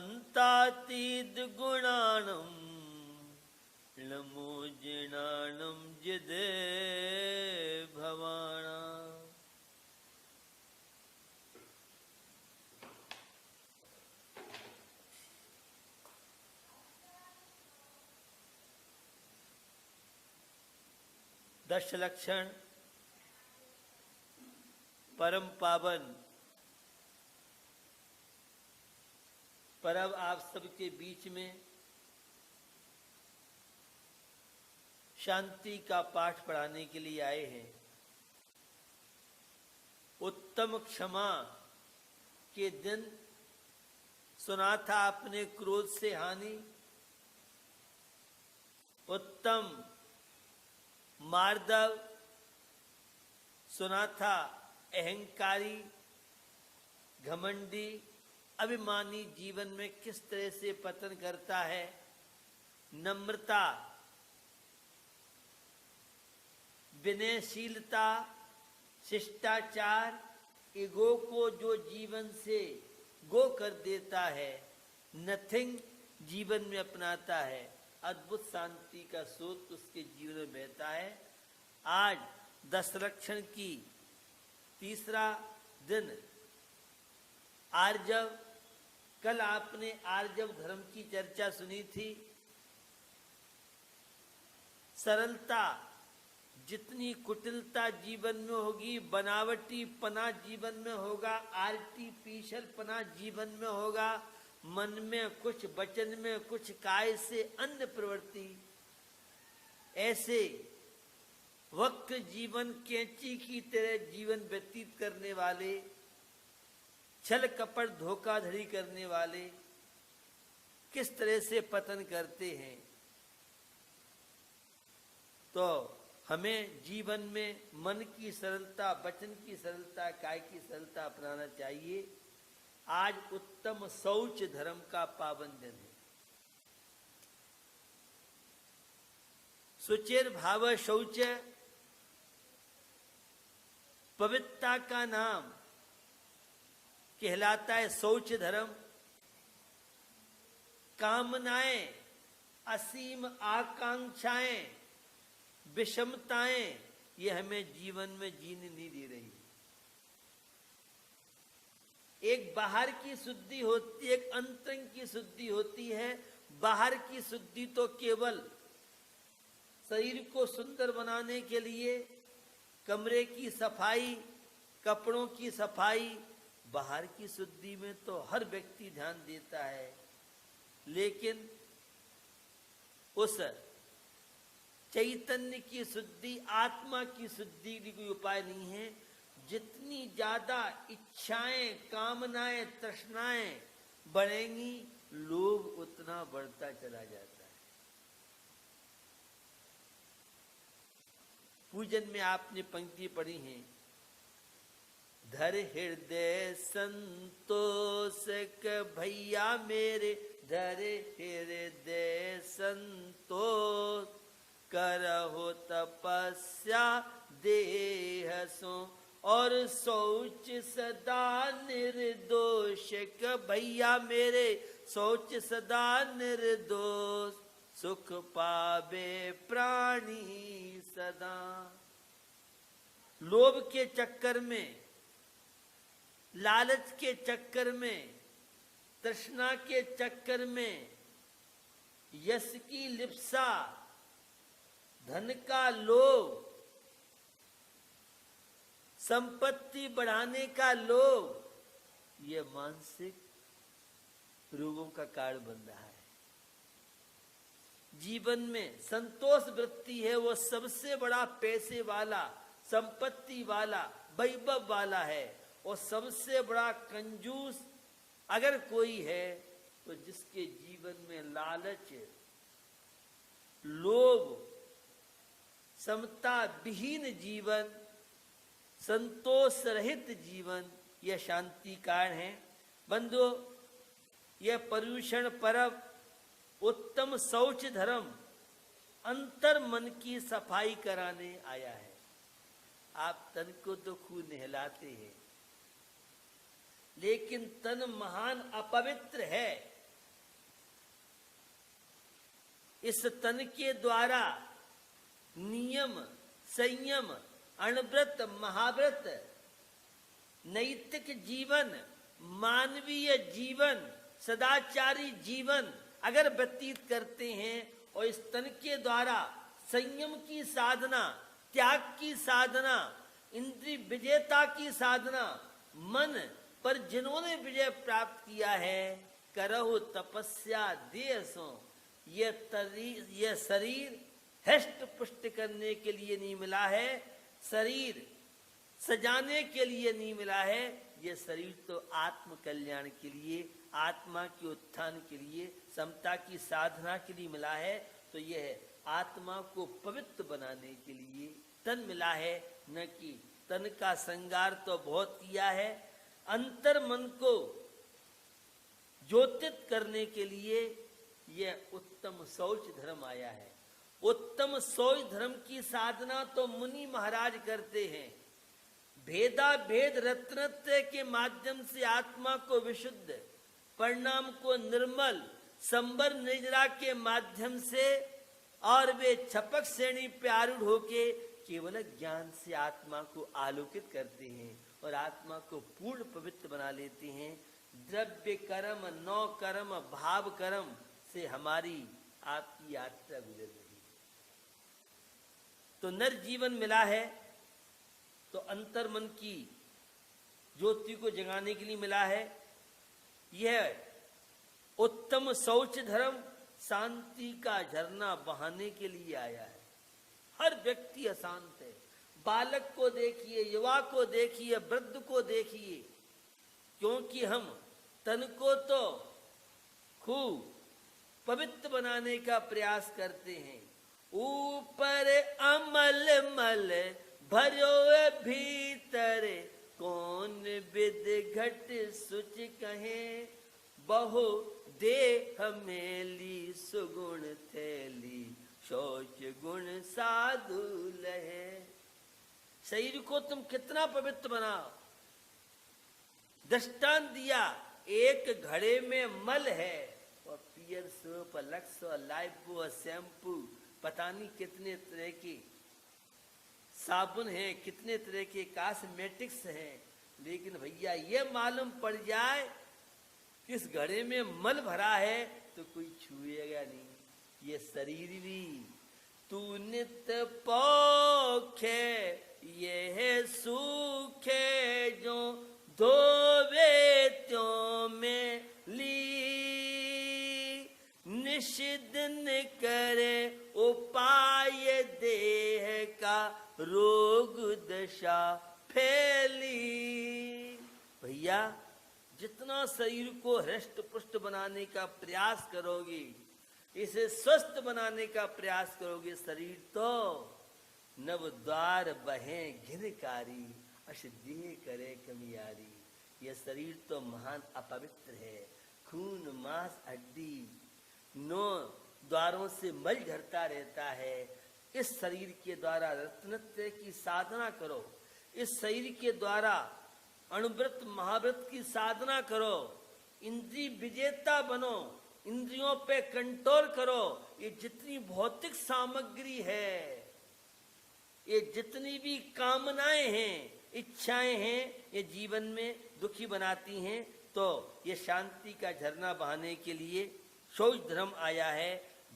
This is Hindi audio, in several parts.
अंतातीत गुणाणम लमोजिनाणम जिदे भवाणा। दश लक्षण परम पावन परब आप सबके बीच में शांति का पाठ पढ़ाने के लिए आए हैं। उत्तम क्षमा के दिन सुना था आपने क्रोध से हानि, उत्तम मार्दव सुना था अहंकारी घमंडी अभिमानी जीवन में किस तरह से पतन करता है। नम्रता विनयशीलता शिष्टाचार ईगो को जो जीवन से गो कर देता है, नथिंग जीवन में अपनाता है, अद्भुत शांति का स्रोत उसके जीवन में बहता है। आज 10 लक्षण की तीसरा दिन आर्जव। कल आपने आर्जव धर्म की चर्चा सुनी थी। सरलता, जितनी कुटिलता जीवन में होगी, बनावटी पना जीवन में होगा, आर्टिफिशियल पना जीवन में होगा, मन में कुछ वचन में कुछ काय से अन्य प्रवृत्ति, ऐसे वक्त जीवन कैंची की तरह जीवन व्यतीत करने वाले, छल कपट धोखाधड़ी करने वाले किस तरह से पतन करते हैं। तो हमें जीवन में मन की सरलता, वचन की सरलता, काय की सरलता अपनाना चाहिए। आज उत्तम शौच धर्म का पावन दिन है। सुचिर भाव शौच पवित्रता का नाम कहलाता है। शौच धर्म कामनाएं, असीम आकांक्षाएं, विषमताएं, ये हमें जीवन में जीने नहीं दे रही। एक बाहर की शुद्धि होती है, एक अंतरंग की शुद्धि होती है। बाहर की शुद्धि तो केवल शरीर को सुंदर बनाने के लिए, कमरे की सफाई, कपड़ों की सफाई, बाहर की शुद्धि में तो हर व्यक्ति ध्यान देता है, लेकिन उस चैतन्य की शुद्धि, आत्मा की शुद्धि की कोई उपाय नहीं है। जितनी ज्यादा इच्छाएं, कामनाएं, तृष्णाएं बढ़ेंगी, लोभ उतना बढ़ता चला जाता है। पूजन में आपने पंक्ति पढ़ी है, धर हृदय संतोष के भैया मेरे, धर हृदय संतोष, करहो तपस्या देह सो, और शौच सदा निर्दोष के भैया मेरे, शौच सदा निर्दोष, सुख पावे प्राणी सदा। लोभ के चक्कर में, लालच के चक्कर में, तृष्णा के चक्कर में, यश की लिप्सा, धन का लोभ, संपत्ति बढ़ाने का लोभ, ये मानसिक रोगों का कारण बन रहा है। जीवन में संतोष वृत्ति है, वो सबसे बड़ा पैसे वाला, संपत्ति वाला, वैभव वाला है। और सबसे बड़ा कंजूस अगर कोई है तो जिसके जीवन में लालच, लोभ, समता विहीन जीवन, संतोष रहित जीवन, यह शांति कारण है। बंधुओं, यह पर्यूषण पर्व उत्तम शौच धर्म अंतर मन की सफाई कराने आया है। आप तन को तो खूब नहलाते हैं, लेकिन तन महान अपवित्र है, इस तन के द्वारा नियम, संयम, अणव्रत, महाव्रत, नैतिक जीवन, मानवीय जीवन, सदाचारी जीवन अगर व्यतीत करते हैं और इस तन के द्वारा संयम की साधना, त्याग की साधना, इंद्रिय विजयता की साधना, मन पर जिन्होंने विजय प्राप्त किया है, करहु तपस्या देह सो, यह शरीर हष्ट पुष्ट करने के लिए नहीं मिला है, शरीर सजाने के लिए नहीं मिला है, ये शरीर तो आत्म कल्याण के लिए, आत्मा के उत्थान के लिए, समता की साधना के लिए मिला है। तो यह आत्मा को पवित्र बनाने के लिए तन मिला है, न कि तन का श्रृंगार तो बहुत किया है, अंतर मन को ज्योतित करने के लिए यह उत्तम शौच धर्म आया है। उत्तम शौच धर्म की साधना तो मुनि महाराज करते हैं। भेदा भेद रत्नत्व के माध्यम से आत्मा को विशुद्ध, परिणाम को निर्मल, संबर निर्जरा के माध्यम से, और वे छपक श्रेणी पे आरूढ़ होके केवल ज्ञान से आत्मा को आलोकित करते हैं और आत्मा को पूर्ण पवित्र बना लेते हैं। द्रव्य कर्म, नौ कर्म, भाव कर्म से हमारी आपकी यात्रा गुजर रही है। तो नर जीवन मिला है तो अंतर मन की ज्योति को जगाने के लिए मिला है। यह उत्तम शौच धर्म शांति का झरना बहाने के लिए आया है। हर व्यक्ति अशांत है। बालक को देखिए, युवा को देखिए, वृद्ध को देखिए, क्योंकि हम तन को तो खूब पवित्र बनाने का प्रयास करते हैं। ऊपर अमल मल भरो भीतर, कौन विद घट सुच कहे, बहु देह मेली सुगुण थैली, शौच गुण साधु लहे। शरीर को तुम कितना पवित्र बनाओ। दृष्टांत दिया, एक घड़े में मल है और पियर सोप, लक्स और लाइफ और शैम्पू, पता नहीं कितने तरह के साबुन है, कितने तरह के कॉस्मेटिक्स हैं, लेकिन भैया ये मालूम पड़ जाए कि इस घड़े में मल भरा है तो कोई छुएगा नहीं। ये शरीर भी तू नित्य पोखे, यह सूखे जो धोवे त्यों में ली, निषिदिन करे उपाय देह का, रोग दशा फैली। भैया जितना शरीर को हृष्ट पुष्ट बनाने का प्रयास करोगे, इसे स्वस्थ बनाने का प्रयास करोगे, शरीर तो नव द्वार बहे घिनकारी, अशुद्धि करे कमियारी। यह शरीर तो महान अपवित्र है। खून मांस हड्डी 9 द्वारों से मल झरता रहता है। इस शरीर के द्वारा रत्नत्व की साधना करो। इस शरीर के द्वारा अणुव्रत महाव्रत की साधना करो। इंद्रिय विजेता बनो, इंद्रियों पे कंट्रोल करो। ये जितनी भौतिक सामग्री है, ये जितनी भी कामनाएं हैं, इच्छाएं हैं, ये जीवन में दुखी बनाती हैं। तो ये शांति का झरना बहाने के लिए शौच धर्म आया है।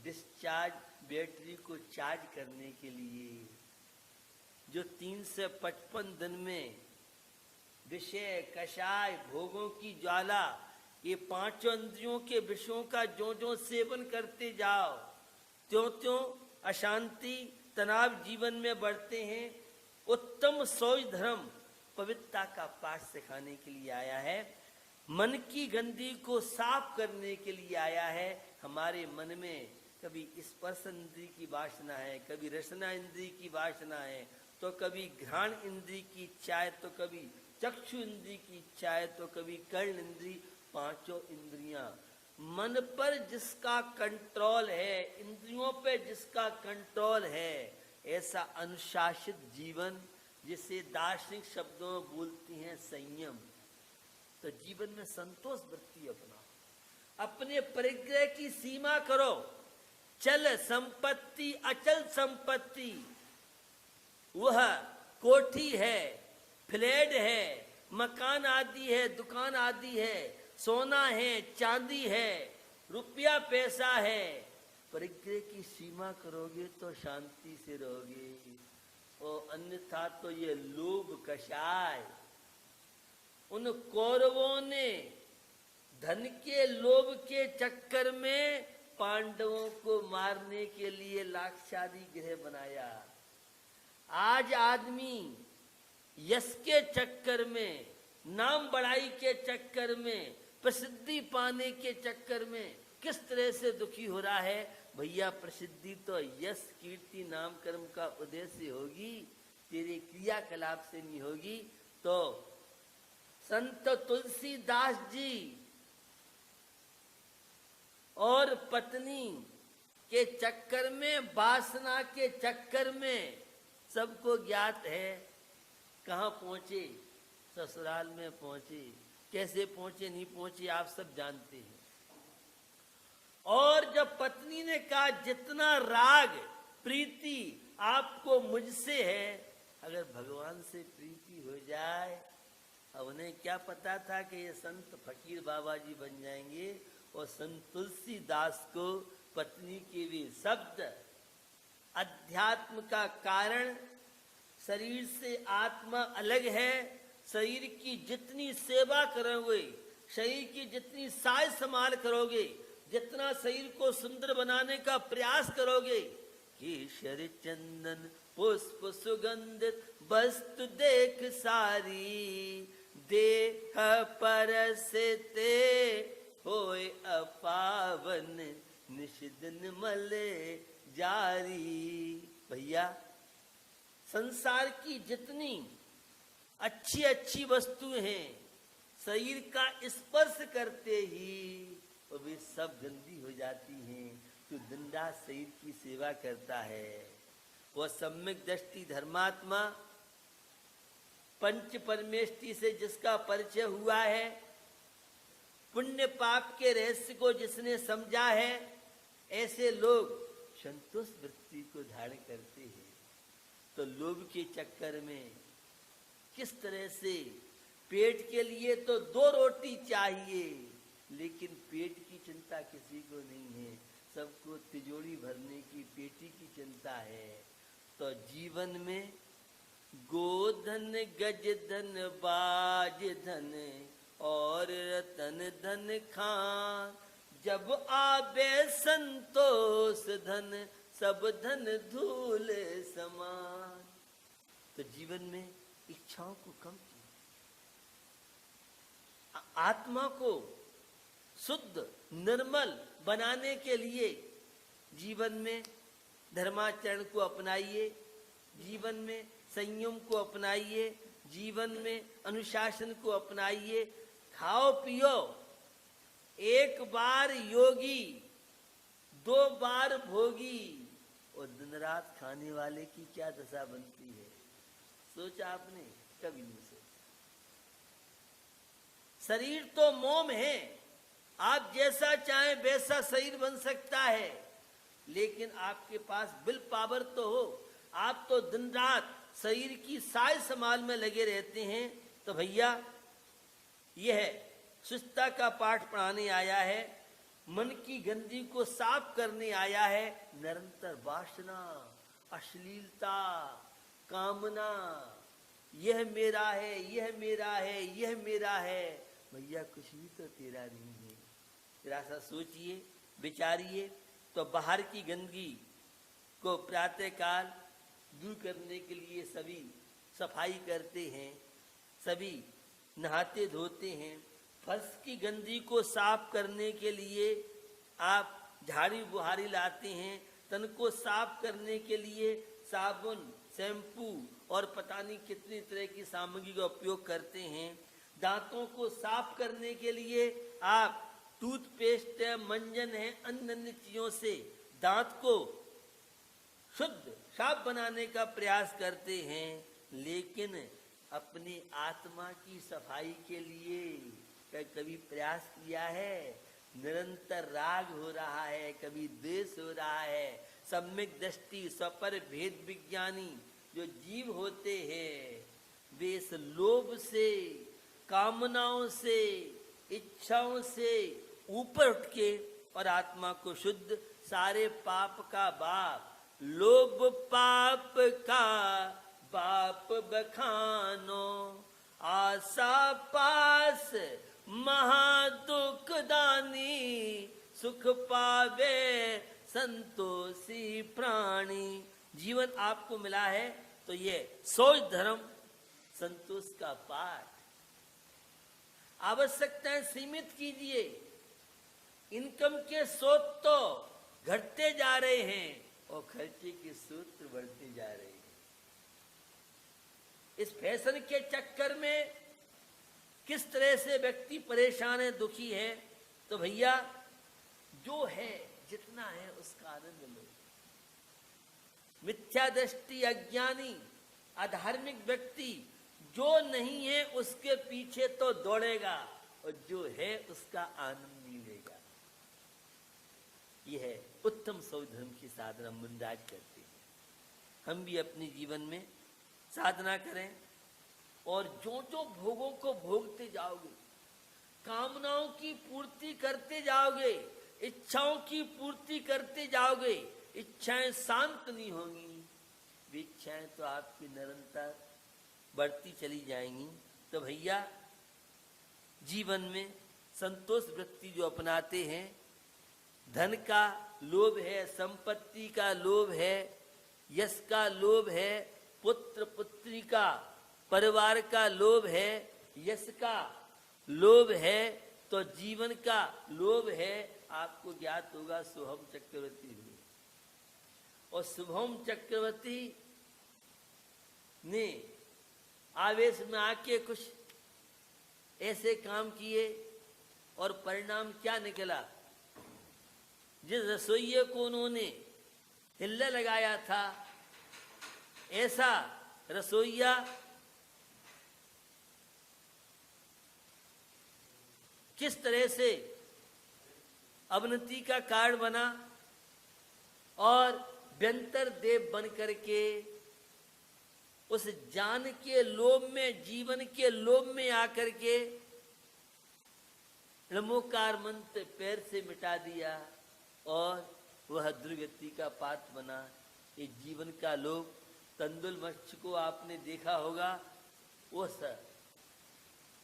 डिस्चार्ज बैटरी को चार्ज करने के लिए, जो 355 दिन में विषय कषाय भोगों की ज्वाला, ये 5 इंद्रियों के विषयों का जो सेवन करते जाओ, त्यों अशांति तनाव जीवन में बढ़ते हैं। उत्तम शौच धर्म पवित्रता का पाठ सिखाने के लिए आया है। मन की गंदगी को साफ करने के लिए आया है। हमारे मन में कभी स्पर्श इंद्रिय की वासना है, कभी रसना इंद्रिय की वासना है, तो कभी घ्राण इंद्रिय की इच्छा है, तो कभी चक्षु इंद्रिय की इच्छा है, तो कभी कर्ण इंद्रिय। 5 इंद्रियां, मन पर जिसका कंट्रोल है, इंद्रियों पे जिसका कंट्रोल है, ऐसा अनुशासित जीवन, जिसे दार्शनिक शब्दों में बोलती हैं संयम। तो जीवन में संतोष वृत्ति अपनाओ, अपने परिग्रह की सीमा करो। चल संपत्ति, अचल संपत्ति, वह कोठी है, फ्लैट है, मकान आदि है, दुकान आदि है, सोना है, चांदी है, रुपया पैसा है। परिग्रह की सीमा करोगे तो शांति से रहोगे, और अन्यथा तो ये लोभ कषाय। उन कौरवों ने धन के लोभ के चक्कर में पांडवों को मारने के लिए लाक्षादी गृह बनाया। आज आदमी यश के चक्कर में, नाम बढ़ाई के चक्कर में, प्रसिद्धि पाने के चक्कर में किस तरह से दुखी हो रहा है। भैया प्रसिद्धि तो यश कीर्ति नाम कर्म का उद्देश्य होगी, तेरे क्रियाकलाप से नहीं होगी। तो संत तुलसीदास जी और पत्नी के चक्कर में, वासना के चक्कर में सबको ज्ञात है कहाँ पहुंचे, ससुराल में पहुंचे। कैसे पहुंचे नहीं पहुंचे आप सब जानते हैं। और जब पत्नी ने कहा जितना राग प्रीति आपको मुझसे है, अगर भगवान से प्रीति हो जाए, अब उन्हें क्या पता था कि ये संत फकीर बाबा जी बन जाएंगे। और संत तुलसीदास को पत्नी के वे शब्द, अध्यात्म का कारण, शरीर से आत्मा अलग है, शरीर की जितनी सेवा करोगे, शरीर की जितनी साज संभाल करोगे, जितना शरीर को सुंदर बनाने का प्रयास करोगे, केशर चंदन पुष्प सुगंधित वस्तु देख सारी, देह परसते होए अपावन निषिदन मले जारी। भैया संसार की जितनी अच्छी अच्छी वस्तुएं हैं, शरीर का स्पर्श करते ही और वे सब गंदी हो जाती हैं। तो दिन रात शरीर की सेवा करता है। वह सम्यक दृष्टि धर्मात्मा पंच परमेष्टि से जिसका परिचय हुआ है, पुण्य पाप के रहस्य को जिसने समझा है, ऐसे लोग संतोष वृत्ति को धारण करते हैं। तो लोभ के चक्कर में किस तरह से पेट के लिए तो 2 रोटी चाहिए, लेकिन पेट की चिंता किसी को नहीं है। सबको तिजोरी भरने की, पेटी की चिंता है। तो जीवन में गोधन, गज धन, बाज धन और रतन धन खान, जब आबे संतोष धन, सब धन धूल समान। तो जीवन में इच्छाओं को कम कीजिए, आत्मा को शुद्ध निर्मल बनाने के लिए जीवन में धर्माचरण को अपनाइए, जीवन में संयम को अपनाइए, जीवन में अनुशासन को अपनाइए। खाओ पियो, 1 बार योगी 2 बार भोगी, और दिन रात खाने वाले की क्या दशा बनती है, सोचा आपने? कभी नहीं सोचा। शरीर तो मोम है, आप जैसा चाहें वैसा शरीर बन सकता है, लेकिन आपके पास विल पावर तो हो। आप तो दिन रात शरीर की साज संभाल में लगे रहते हैं। तो भैया यह सुस्तता का पाठ पढ़ाने आया है, मन की गंदगी को साफ करने आया है। निरंतर वासना, अश्लीलता, कामना, यह मेरा है, यह मेरा है, यह मेरा है। भैया कुछ भी तो तेरा नहीं है। जरा सा सोचिए, विचारिए। तो बाहर की गंदगी को प्रातः काल दूर करने के लिए सभी सफाई करते हैं, सभी नहाते धोते हैं। फर्श की गंदगी को साफ करने के लिए आप झाड़ी बुहारी लाते हैं, तन को साफ करने के लिए साबुन, शैम्पू और पता नहीं कितनी तरह की सामग्री का उपयोग करते हैं। दांतों को साफ करने के लिए आप टूथपेस्ट है, मंजन है, अन्य अन्य चीजों से दांत को शुद्ध साफ बनाने का प्रयास करते हैं। लेकिन अपनी आत्मा की सफाई के लिए कभी प्रयास किया है? निरंतर राग हो रहा है, कभी द्वेष हो रहा है। सम्यक दृष्टि स्वपर भेद विज्ञानी जो जीव होते हैं वे इस लोभ से, कामनाओं से, इच्छाओं से ऊपर उठ के और आत्मा को शुद्ध, सारे पाप का बाप, लोभ पाप का बाप बखानो, आशा पास महादुख दानी, सुख पावे संतोषी प्राणी। जीवन आपको मिला है तो ये सोच धर्म, संतोष का पाठ, आवश्यकताएं सीमित कीजिए। इनकम के स्रोत तो घटते जा रहे हैं और खर्चे के सूत्र बढ़ते जा रहे हैं। इस फैशन के चक्कर में किस तरह से व्यक्ति परेशान है, दुखी है। तो भैया जो है, जितना है उसका आनंद लो। मिथ्या दृष्टि अज्ञानी अधार्मिक व्यक्ति जो नहीं है उसके पीछे तो दौड़ेगा और जो है उसका आनंद नहीं लेगा। यह है उत्तम सौ धर्म की साधना मुंदाज करते हैं। हम भी अपने जीवन में साधना करें और जो जो भोगों को भोगते जाओगे, कामनाओं की पूर्ति करते जाओगे, इच्छाओं की पूर्ति करते जाओगे, इच्छाएं शांत नहीं होंगी, वे इच्छाएं तो आपकी निरंतर बढ़ती चली जाएंगी। तो भैया जीवन में संतोष वृत्ति जो अपनाते हैं, धन का लोभ है, संपत्ति का लोभ है, यश का लोभ है, पुत्र पुत्री का, परिवार का लोभ है, यश का लोभ है, तो जीवन का लोभ है। आपको ज्ञात होगा शुभम चक्रवर्ती हुए, और शुभम चक्रवर्ती ने आवेश में आके कुछ ऐसे काम किए और परिणाम क्या निकला। जिस रसोइये को उन्होंने हिल्ला लगाया था, ऐसा रसोइया किस तरह से अवनति का कारण बना और व्यंतर देव बन करके उस जान के लोभ में, जीवन के लोभ में आकर के नमोकार मंत्र पैर से मिटा दिया और वह दुर्गति का पात्र बना। ये जीवन का लोभ। तंदुल मत्स्य को आपने देखा होगा, उस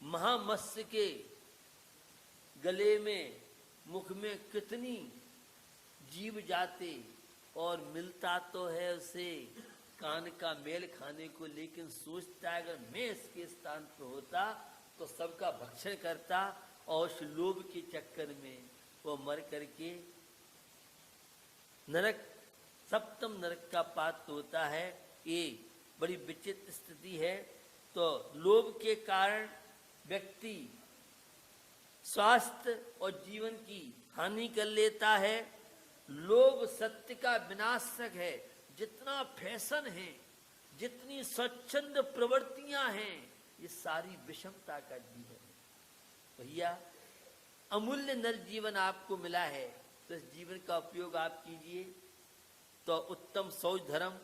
महामत्स्य के गले में, मुख में कितनी जीव जाते और मिलता तो है उसे कान का मेल खाने को, लेकिन सोचता है अगर मैं इसके स्थान पर होता तो सबका भक्षण करता, और उस लोभ के चक्कर में वो मर करके नरक, सप्तम नरक का पात्र होता है। ये बड़ी विचित्र स्थिति है। तो लोभ के कारण व्यक्ति स्वास्थ्य और जीवन की हानि कर लेता है। लोभ सत्य का विनाशक है। जितना फैशन है, जितनी स्वच्छंद प्रवृत्तियां हैं, ये सारी विषमता का जीवन है। भैया अमूल्य नर जीवन आपको मिला है, तो इस जीवन का उपयोग आप कीजिए। तो उत्तम शौच धर्म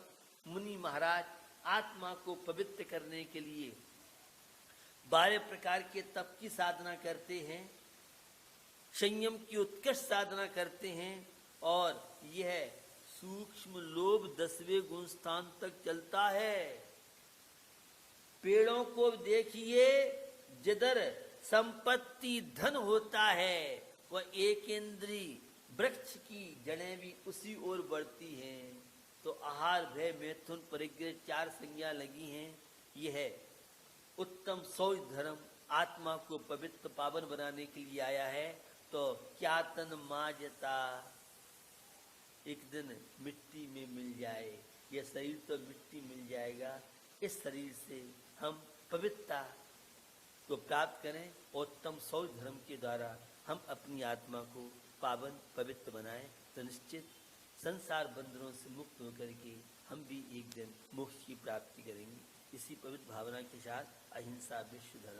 मुनि महाराज आत्मा को पवित्र करने के लिए 12 प्रकार के तप की साधना करते हैं, संयम की उत्कृष्ट साधना करते हैं, और यह सूक्ष्म लोभ 10वें गुण स्थान तक चलता है। पेड़ों को देखिए, जिधर संपत्ति धन होता है वह एक इंद्री वृक्ष की जड़ें भी उसी ओर बढ़ती हैं। तो आहार, भय, मैथुन, परिग्रह 4 संज्ञा लगी हैं। यह है उत्तम शौच धर्म आत्मा को पवित्र पावन बनाने के लिए आया है। तो क्या तन माजता, एक दिन मिट्टी में मिल जाए, यह शरीर तो मिट्टी मिल जाएगा। इस शरीर से हम पवित्रता को प्राप्त करें, उत्तम शौच धर्म के द्वारा हम अपनी आत्मा को पावन पवित्र बनाएं, तो निश्चित संसार बंधनों से मुक्त होकर के हम भी एक दिन मोक्ष की प्राप्ति करेंगे। इसी पवित्र भावना के साथ अहिंसा विश्व धर्म